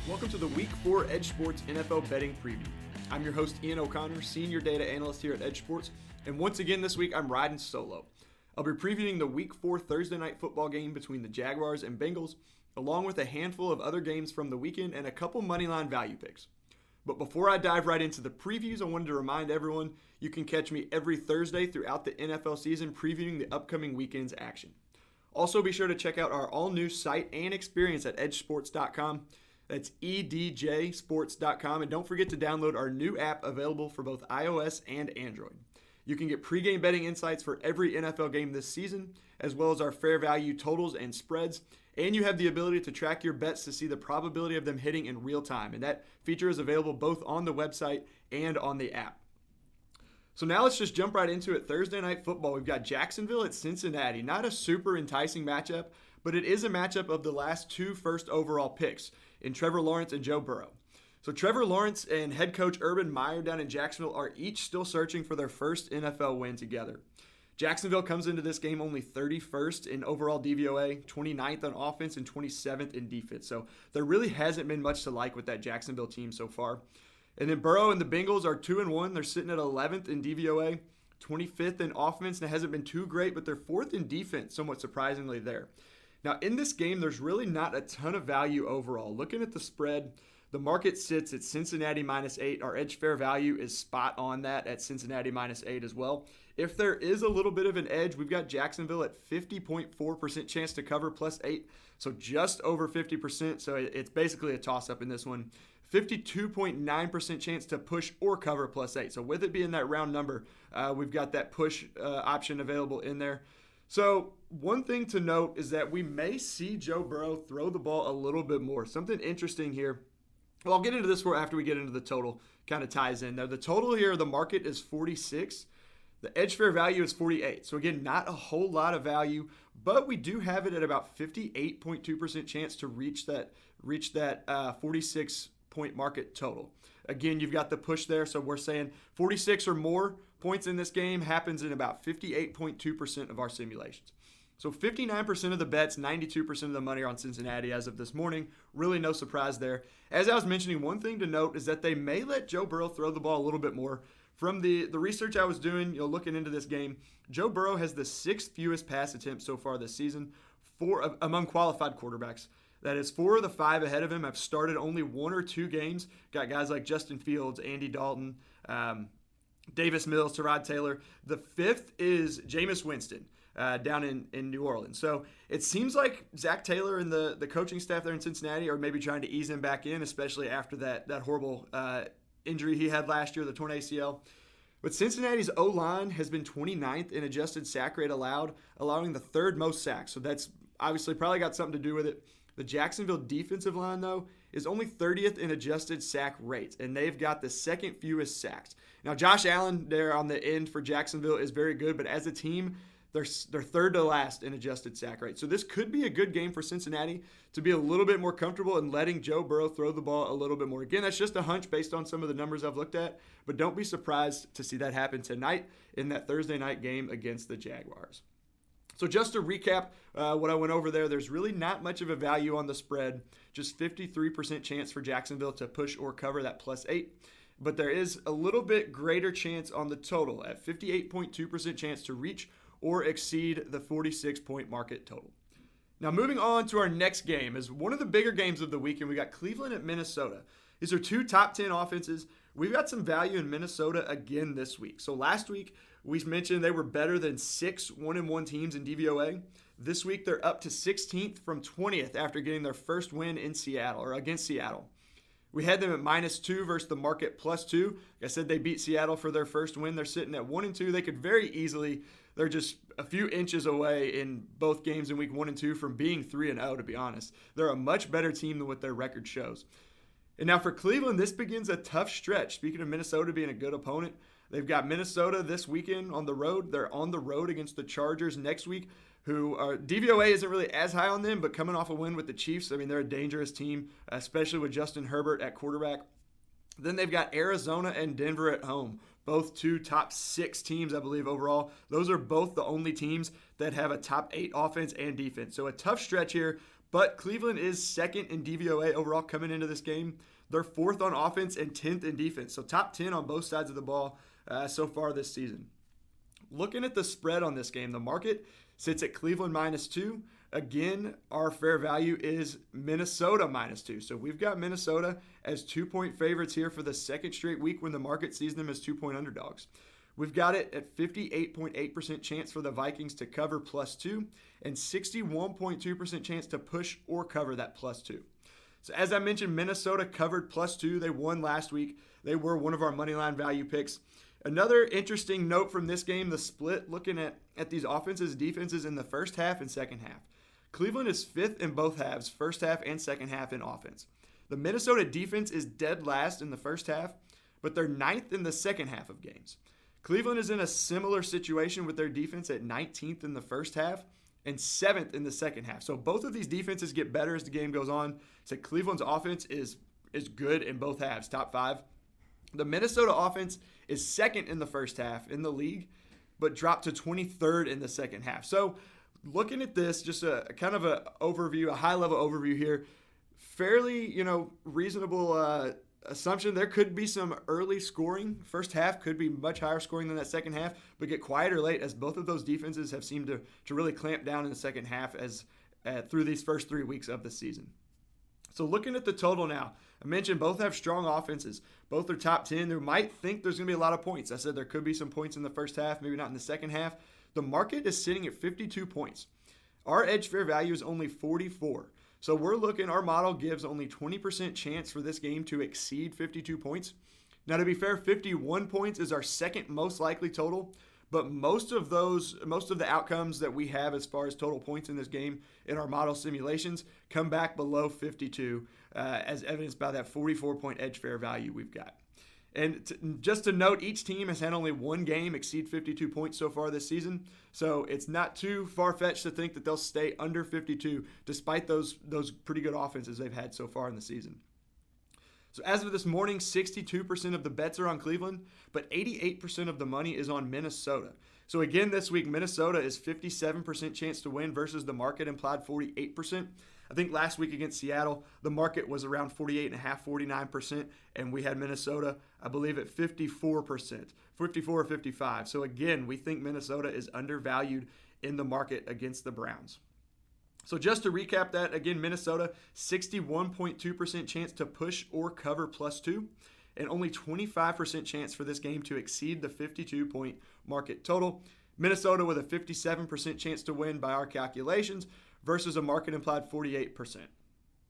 Welcome to the Week 4 EdjSports NFL Betting Preview. I'm your host, Ian O'Connor, Senior Data Analyst here at EdjSports, and once again this week I'm riding solo. I'll be previewing the Week 4 Thursday Night Football game between the Jaguars and Bengals, along with a handful of other games from the weekend and a couple moneyline value picks. But before I dive right into the previews, I wanted to remind everyone you can catch me every Thursday throughout the NFL season previewing the upcoming weekend's action. Also, be sure to check out our all-new site and experience at EdjSports.com. That's EdjSports.com. And don't forget to download our new app available for both iOS and Android. You can get pregame betting insights for every NFL game this season, as well as our fair value totals and spreads. And you have the ability to track your bets to see the probability of them hitting in real time. And that feature is available both on the website and on the app. So now let's just jump right into it. Thursday Night Football, we've got Jacksonville at Cincinnati. Not a super enticing matchup, but it is a matchup of the last two first overall picks in Trevor Lawrence and Joe Burrow. So Trevor Lawrence and head coach Urban Meyer down in Jacksonville are each still searching for their first NFL win together. Jacksonville comes into this game only 31st in overall DVOA, 29th on offense, and 27th in defense. So there really hasn't been much to like with that Jacksonville team so far. And then Burrow and the Bengals are 2-1. They're sitting at 11th in DVOA, 25th in offense, and it hasn't been too great, but they're 4th in defense, somewhat surprisingly there. Now, in this game, there's really not a ton of value overall. Looking at the spread, the market sits at Cincinnati -8. Our edge fair value is spot on that at Cincinnati -8 as well. If there is a little bit of an edge, we've got Jacksonville at 50.4% chance to cover +8, so just over 50%. So it's basically a toss-up in this one. 52.9% chance to push or cover +8. So with it being that round number, we've got that push option available in there. So one thing to note is that we may see Joe Burrow throw the ball a little bit more. Something interesting here. Well, I'll get into this after we get into the total. Kind of ties in there. The total here, the market is 46. The edge fair value is 48. So again, not a whole lot of value, but we do have it at about 58.2% chance to reach that 46-point market total. Again, you've got the push there, so we're saying 46 or more points in this game happens in about 58.2% of our simulations. So 59% of the bets, 92% of the money are on Cincinnati as of this morning. Really no surprise there. As I was mentioning, one thing to note is that they may let Joe Burrow throw the ball a little bit more. From the research I was doing, looking into this game, Joe Burrow has the 6th fewest pass attempts so far this season among qualified quarterbacks. That is 4 of the 5 ahead of him have started only 1 or 2 games. Got guys like Justin Fields, Andy Dalton, Davis Mills, Tyrod Taylor. The 5th is Jameis Winston down in New Orleans. So it seems like Zach Taylor and the coaching staff there in Cincinnati are maybe trying to ease him back in, especially after that horrible injury he had last year, the torn ACL. But Cincinnati's O-line has been 29th in adjusted sack rate allowed, allowing the 3rd most sacks. So that's obviously probably got something to do with it. The Jacksonville defensive line, though, is only 30th in adjusted sack rate, and they've got the 2nd fewest sacks. Now, Josh Allen there on the end for Jacksonville is very good, but as a team, they're 3rd to last in adjusted sack rate. So this could be a good game for Cincinnati to be a little bit more comfortable in letting Joe Burrow throw the ball a little bit more. Again, that's just a hunch based on some of the numbers I've looked at, but don't be surprised to see that happen tonight in that Thursday night game against the Jaguars. So just to recap what I went over there, there's really not much of a value on the spread, just 53% chance for Jacksonville to push or cover that +8. But there is a little bit greater chance on the total at 58.2% chance to reach or exceed the 46-point market total. Now moving on to our next game is one of the bigger games of the weekend. We got Cleveland at Minnesota. These are 2 top 10 offenses. We've got some value in Minnesota again this week. So last week, we mentioned they were better than 6 1-1 teams in DVOA. This week, they're up to 16th from 20th after getting their first win in Seattle or against Seattle. We had them at -2 versus the market +2. Like I said, they beat Seattle for their first win. They're sitting at 1-2. They could very easily, they're just a few inches away in both games in week 1 and 2 from being 3-0, to be honest. They're a much better team than what their record shows. And now for Cleveland, this begins a tough stretch. Speaking of Minnesota being a good opponent, they've got Minnesota this weekend on the road. They're on the road against the Chargers next week, who are DVOA isn't really as high on them, but coming off a win with the Chiefs, I mean, they're a dangerous team, especially with Justin Herbert at quarterback. Then they've got Arizona and Denver at home, both 2 top 6 teams, I believe, overall. Those are both the only teams that have a top 8 offense and defense. So a tough stretch here, But Cleveland is second in DVOA overall coming into this game. They're fourth on offense and 10th in defense. So top 10 on both sides of the ball so far this season. Looking at the spread on this game, the market sits at Cleveland -2. Again, our fair value is Minnesota -2. So we've got Minnesota as 2-point favorites here for the second straight week when the market sees them as 2-point underdogs. We've got it at 58.8% chance for the Vikings to cover +2 and 61.2% chance to push or cover that +2. So as I mentioned, Minnesota covered +2. They won last week. They were one of our moneyline value picks. Another interesting note from this game, the split, looking at these offenses, defenses in the first half and second half. Cleveland is 5th in both halves, first half and second half in offense. The Minnesota defense is dead last in the first half, but they're 9th in the second half of games. Cleveland is in a similar situation with their defense at 19th in the first half and 7th in the second half. So both of these defenses get better as the game goes on. So Cleveland's offense is good in both halves, top 5. The Minnesota offense is 2nd in the first half in the league, but dropped to 23rd in the second half. So looking at this, just a kind of a overview, a high-level overview here, fairly, reasonable assumption. There could be some early scoring. First half could be much higher scoring than that second half, but get quieter late as both of those defenses have seemed to really clamp down in the second half as through these first 3 weeks of the season. So looking at the total now, I mentioned both have strong offenses. Both are top 10. They might think there's going to be a lot of points. I said there could be some points in the first half, maybe not in the second half. The market is sitting at 52 points. Our edge fair value is only 44. So our model gives only 20% chance for this game to exceed 52 points. Now, to be fair, 51 points is our second most likely total, but most of the outcomes that we have as far as total points in this game in our model simulations come back below 52, as evidenced by that 44-point edge fair value we've got. And just to note, each team has had only one game exceed 52 points so far this season, so it's not too far-fetched to think that they'll stay under 52 despite those pretty good offenses they've had so far in the season. So as of this morning, 62% of the bets are on Cleveland, but 88% of the money is on Minnesota. So again, this week, Minnesota is 57% chance to win versus the market implied 48%. I think last week against Seattle, the market was around 48.5%, 49%, and we had Minnesota, I believe, at 54%, 54 or 55. So again, we think Minnesota is undervalued in the market against the Browns. So just to recap that, again, Minnesota, 61.2% chance to push or cover +2, and only 25% chance for this game to exceed the 52-point market total. Minnesota with a 57% chance to win by our calculations versus a market implied 48%.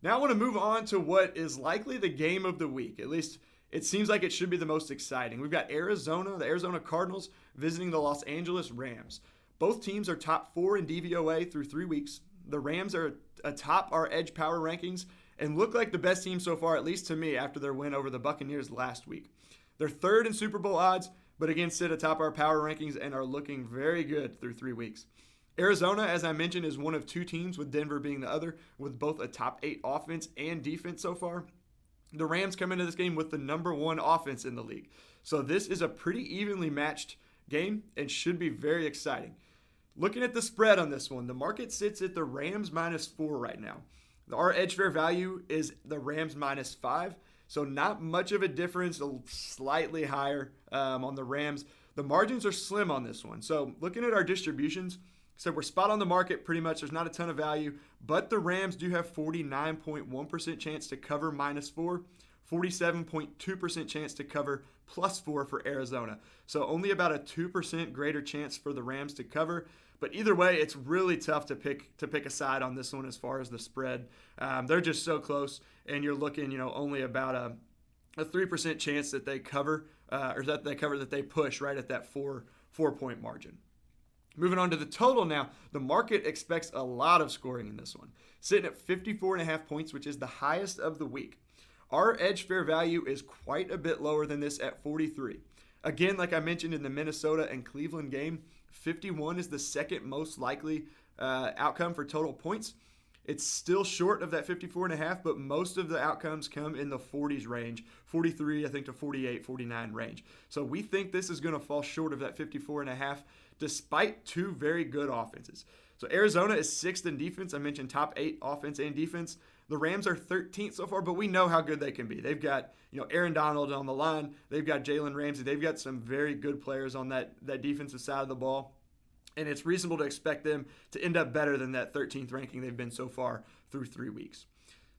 Now I want to move on to what is likely the game of the week. At least it seems like it should be the most exciting. We've got the Arizona Cardinals visiting the Los Angeles Rams. Both teams are top 4 in DVOA through 3 weeks. The Rams are atop our edge power rankings and look like the best team so far, at least to me, after their win over the Buccaneers last week. They're 3rd in Super Bowl odds, but again sit atop our power rankings and are looking very good through 3 weeks. Arizona, as I mentioned, is one of 2 teams, with Denver being the other, with both a top 8 offense and defense so far. The Rams come into this game with the number 1 offense in the league. So this is a pretty evenly matched game and should be very exciting. Looking at the spread on this one, the market sits at the Rams -4 right now. Our edge fair value is the Rams -5, so not much of a difference, slightly higher on the Rams. The margins are slim on this one. So looking at our distributions, so we're spot on the market pretty much. There's not a ton of value, but the Rams do have 49.1% chance to cover -4, 47.2% chance to cover +4 for Arizona. So only about a 2% greater chance for the Rams to cover. But either way, it's really tough to pick a side on this one as far as the spread. They're just so close, and you're looking, only about a 3% chance that they cover, that they push right at that 4-point margin. Moving on to the total now, the market expects a lot of scoring in this one, sitting at 54.5 points, which is the highest of the week. Our edge fair value is quite a bit lower than this at 43. Again, like I mentioned in the Minnesota and Cleveland game, 51 is the second most likely outcome for total points. It's still short of that 54.5, but most of the outcomes come in the 40s range, 43, I think, to 48, 49 range. So we think this is going to fall short of that 54.5, despite 2 very good offenses. So Arizona is 6th in defense. I mentioned top 8 offense and defense. The Rams are 13th so far, but we know how good they can be. They've got, Aaron Donald on the line. They've got Jalen Ramsey. They've got some very good players on that defensive side of the ball. And it's reasonable to expect them to end up better than that 13th ranking they've been so far through 3 weeks.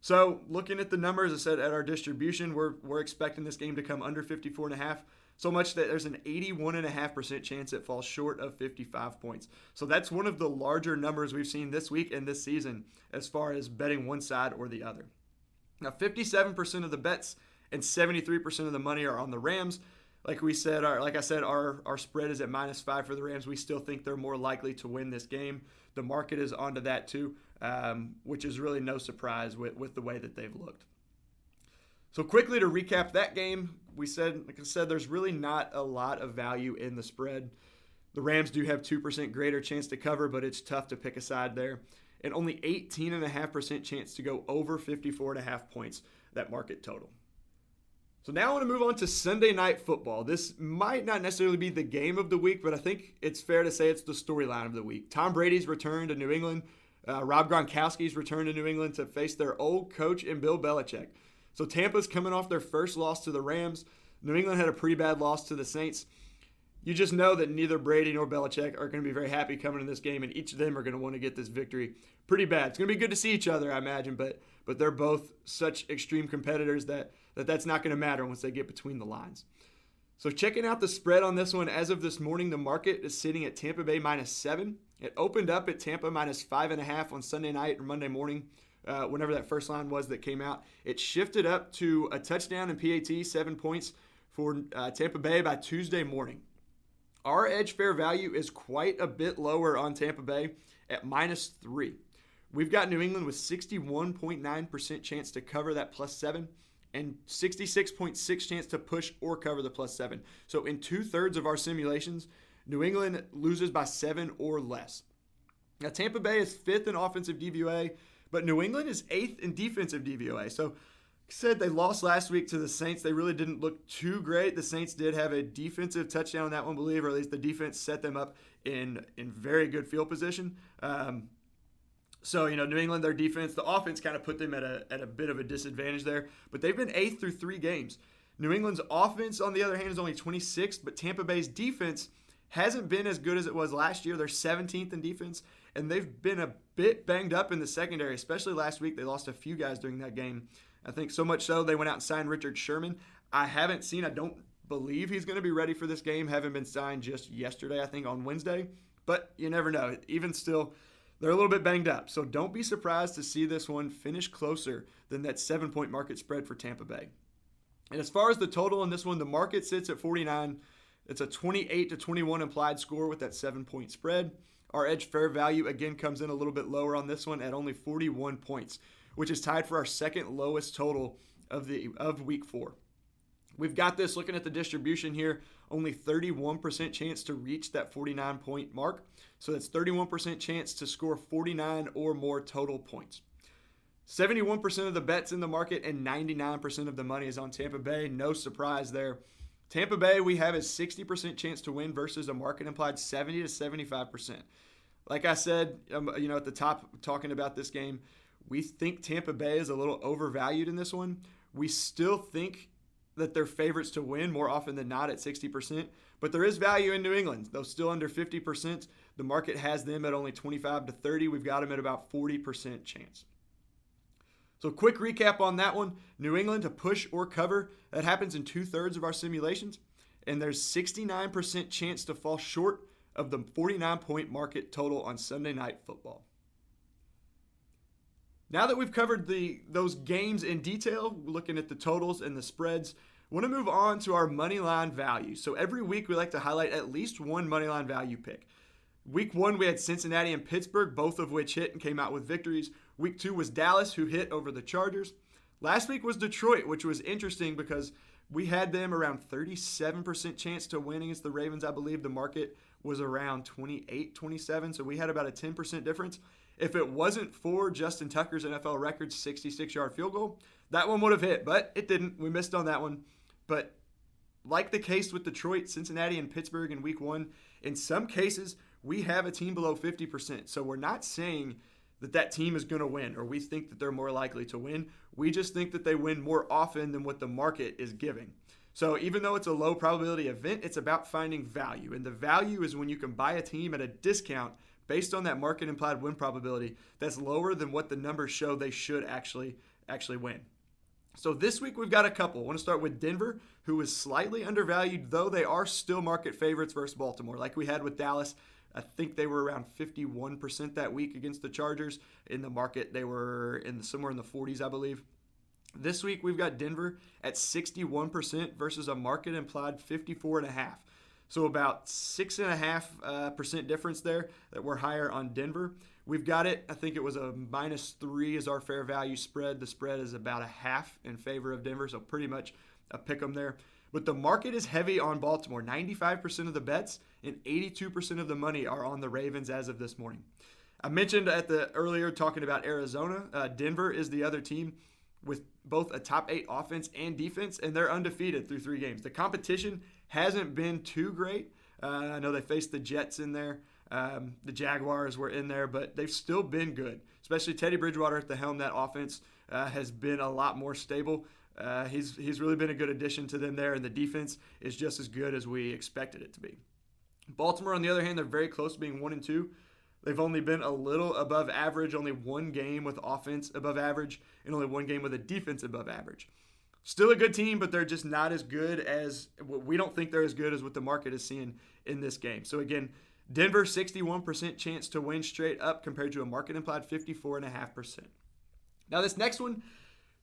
So looking at the numbers, I said at our distribution, we're expecting this game to come under 54.5. So much that there's an 81.5% chance it falls short of 55 points. So that's one of the larger numbers we've seen this week and this season as far as betting one side or the other. Now, 57% of the bets and 73% of the money are on the Rams. Like I said, our spread is at -5 for the Rams. We still think they're more likely to win this game. The market is onto that too, which is really no surprise with the way that they've looked. So quickly to recap that game, like I said, there's really not a lot of value in the spread. The Rams do have 2% greater chance to cover, but it's tough to pick a side there. And only 18.5% chance to go over 54.5 points, that market total. So now I want to move on to Sunday Night Football. This might not necessarily be the game of the week, but I think it's fair to say it's the storyline of the week. Tom Brady's return to New England. Rob Gronkowski's return to New England to face their old coach in Bill Belichick. So Tampa's coming off their first loss to the Rams. New England had a pretty bad loss to the Saints. You just know that neither Brady nor Belichick are going to be very happy coming in this game, and each of them are going to want to get this victory pretty bad. It's going to be good to see each other, I imagine, but they're both such extreme competitors that's not going to matter once they get between the lines. So checking out the spread on this one, as of this morning, the market is sitting at Tampa Bay -7. It opened up at Tampa -5.5 on Sunday night or Monday morning. Whenever that first line was that came out. It shifted up to a touchdown in PAT, 7 points for Tampa Bay by Tuesday morning. Our edge fair value is quite a bit lower on Tampa Bay at -3. We've got New England with 61.9% chance to cover that +7 and 66.6% chance to push or cover the +7. So in 2/3 of our simulations, New England loses by 7 or less. Now Tampa Bay is 5th in offensive DVOA, but New England is 8th in defensive DVOA. So, like I said, they lost last week to the Saints. They really didn't look too great. The Saints did have a defensive touchdown on that one, I believe, or at least the defense set them up in very good field position. So, New England, their defense, the offense kind of put them at a bit of a disadvantage there. But they've been 8th through 3 games. New England's offense, on the other hand, is only 26th, but Tampa Bay's defense hasn't been as good as it was last year. They're 17th in defense, and they've been a bit banged up in the secondary, especially last week. They lost a few guys during that game. I think so much so they went out and signed Richard Sherman. I don't believe he's going to be ready for this game. Haven't been signed just yesterday, I think, on Wednesday. But you never know. Even still, they're a little bit banged up. So don't be surprised to see this one finish closer than that 7-point market spread for Tampa Bay. And as far as the total in this one, the market sits at 49. It's a 28-21 implied score with that 7-point spread. Our edge fair value, again, comes in a little bit lower on this one at only 41 points, which is tied for our second lowest total of week 4. We've got this, looking at the distribution here, only 31% chance to reach that 49-point mark. So that's 31% chance to score 49 or more total points. 71% of the bets in the market and 99% of the money is on Tampa Bay. No surprise there. Tampa Bay, we have a 60% chance to win versus a market implied 70 to 75%. Like I said, at the top talking about this game, we think Tampa Bay is a little overvalued in this one. We still think that they're favorites to win more often than not at 60%, but there is value in New England. Though still under 50%, the market has them at only 25 to 30. We've got them at about 40% chance. So quick recap on that one. New England to push or cover. That happens in 2/3 of our simulations. And there's 69% chance to fall short of the 49-point market total on Sunday Night Football. Now that we've covered those games in detail, looking at the totals and the spreads, I want to move on to our moneyline value. So every week we like to highlight at least one moneyline value pick. Week 1, we had Cincinnati and Pittsburgh, both of which hit and came out with victories. Week 2 was Dallas, who hit over the Chargers. Last week was Detroit, which was interesting because we had them around 37% chance to win against the Ravens. I believe the market was around 28-27, so we had about a 10% difference. If it wasn't for Justin Tucker's NFL record 66-yard field goal, that one would have hit, but it didn't. We missed on that one. But like the case with Detroit, Cincinnati, and Pittsburgh in Week 1, in some cases, we have a team below 50%. So we're not saying that team is going to win or we think that they're more likely to win. We just think that they win more often than what the market is giving. So even though it's a low probability event, it's about finding value. And the value is when you can buy a team at a discount based on that market implied win probability that's lower than what the numbers show they should actually win. So this week we've got a couple. I want to start with Denver, who is slightly undervalued, though they are still market favorites versus Baltimore. Like we had with Dallas, I think they were around 51% that week against the Chargers. In the market, they were somewhere in the 40s, I believe. This week we've got Denver at 61% versus a market implied 54.5. So about 6.5% difference there that we're higher on Denver. We've got it, I think it was a -3 is our fair value spread. The spread is about a half in favor of Denver, so pretty much a pick 'em there. But the market is heavy on Baltimore. 95% of the bets and 82% of the money are on the Ravens as of this morning. I mentioned earlier talking about Arizona. Denver is the other team with both a top 8 offense and defense, and they're undefeated through 3 games. The competition hasn't been too great. I know they faced the Jets in there. The Jaguars were in there, but they've still been good, especially Teddy Bridgewater at the helm. That offense has been a lot more stable. He's really been a good addition to them there, and the defense is just as good as we expected it to be. Baltimore, on the other hand, they're very close to being 1-2. They've only been a little above average, only 1 game with offense above average, and only 1 game with a defense above average. Still a good team, but they're just not as good as we don't think they're as good as what the market is seeing in this game. So again, Denver 61% chance to win straight up compared to a market implied 54.5%. Now this next one,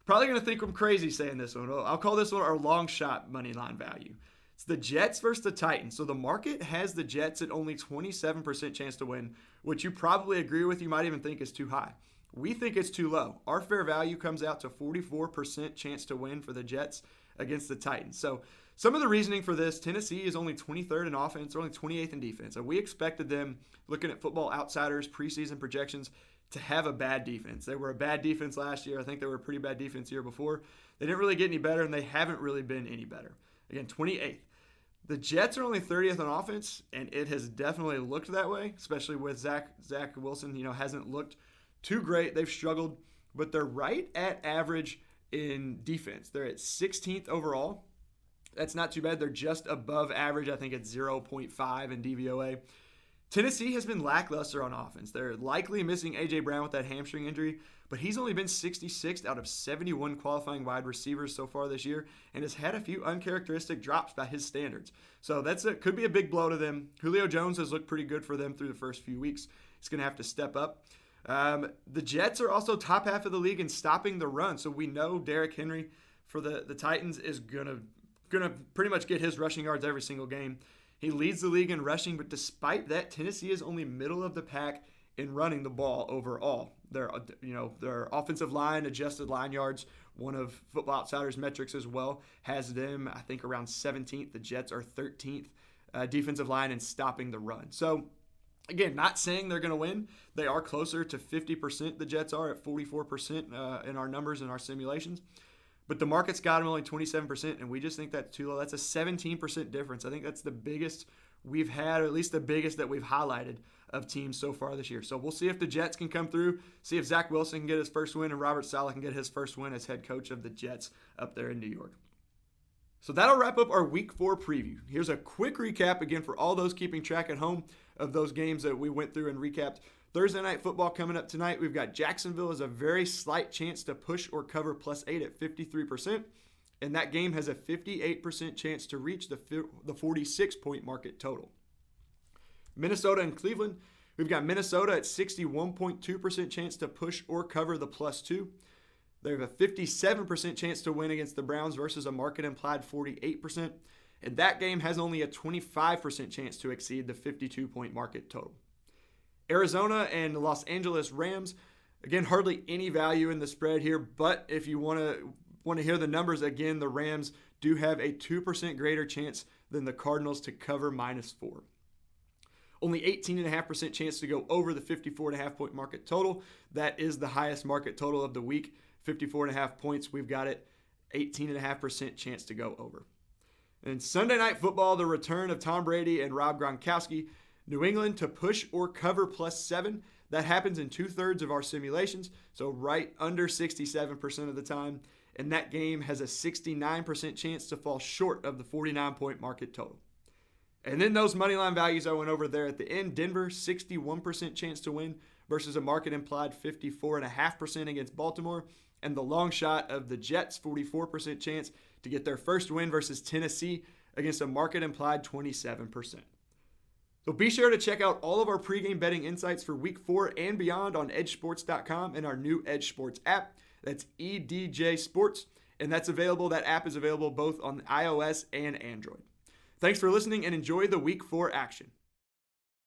probably going to think I'm crazy saying this one. I'll call this one our long shot money line value. It's the Jets versus the Titans. So the market has the Jets at only 27% chance to win, which you probably agree with. You might even think is too high. We think it's too low. Our fair value comes out to 44% chance to win for the Jets against the Titans. So some of the reasoning for this, Tennessee is only 23rd in offense, or only 28th in defense. And we expected them, looking at Football Outsiders preseason projections, to have a bad defense. They were a bad defense last year. I think they were a pretty bad defense the year before. They didn't really get any better, and they haven't really been any better. Again, 28th. The Jets are only 30th on offense, and it has definitely looked that way, especially with Zach Wilson. Hasn't looked too great. They've struggled, but they're right at average in defense. They're at 16th overall. That's not too bad. They're just above average. I think it's 0.5 in DVOA. Tennessee has been lackluster on offense. They're likely missing A.J. Brown with that hamstring injury, but he's only been 66th out of 71 qualifying wide receivers so far this year and has had a few uncharacteristic drops by his standards. So could be a big blow to them. Julio Jones has looked pretty good for them through the first few weeks. He's going to have to step up. The Jets are also top half of the league in stopping the run, so we know Derrick Henry for the Titans is going to pretty much get his rushing yards every single game. He leads the league in rushing, but despite that, Tennessee is only middle of the pack in running the ball overall. Their offensive line, adjusted line yards, one of Football Outsiders metrics as well, has them, I think, around 17th. The Jets are 13th defensive line in stopping the run. So, again, not saying they're going to win. They are closer to 50%. The Jets are at 44% in our numbers and our simulations. But the market's got them only 27%, and we just think that's too low. That's a 17% difference. I think that's the biggest we've had, or at least the biggest that we've highlighted of teams so far this year. So we'll see if the Jets can come through, see if Zach Wilson can get his first win, and Robert Saleh can get his first win as head coach of the Jets up there in New York. So that'll wrap up our Week 4 preview. Here's a quick recap, again, for all those keeping track at home of those games that we went through and recapped. Thursday Night Football coming up tonight. We've got Jacksonville as a very slight chance to push or cover +8 at 53%. And that game has a 58% chance to reach the 46-point market total. Minnesota and Cleveland. We've got Minnesota at 61.2% chance to push or cover the +2. They have a 57% chance to win against the Browns versus a market implied 48%. And that game has only a 25% chance to exceed the 52-point market total. Arizona and the Los Angeles Rams, again, hardly any value in the spread here, but if you want to hear the numbers, again, the Rams do have a 2% greater chance than the Cardinals to cover -4. Only 18.5% chance to go over the 54.5-point market total. That is the highest market total of the week, 54.5 points. We've got it 18.5% chance to go over. And Sunday Night Football, the return of Tom Brady and Rob Gronkowski. New England to push or cover +7. That happens in 2/3 of our simulations, so right under 67% of the time. And that game has a 69% chance to fall short of the 49-point market total. And then those moneyline values I went over there at the end. Denver, 61% chance to win versus a market implied 54.5% against Baltimore. And the long shot of the Jets, 44% chance to get their first win versus Tennessee against a market implied 27%. So be sure to check out all of our pregame betting insights for Week 4 and beyond on EdjSports.com and our new EdjSports app. That's EdjSports, and that app is available both on iOS and Android. Thanks for listening and enjoy the Week 4 action.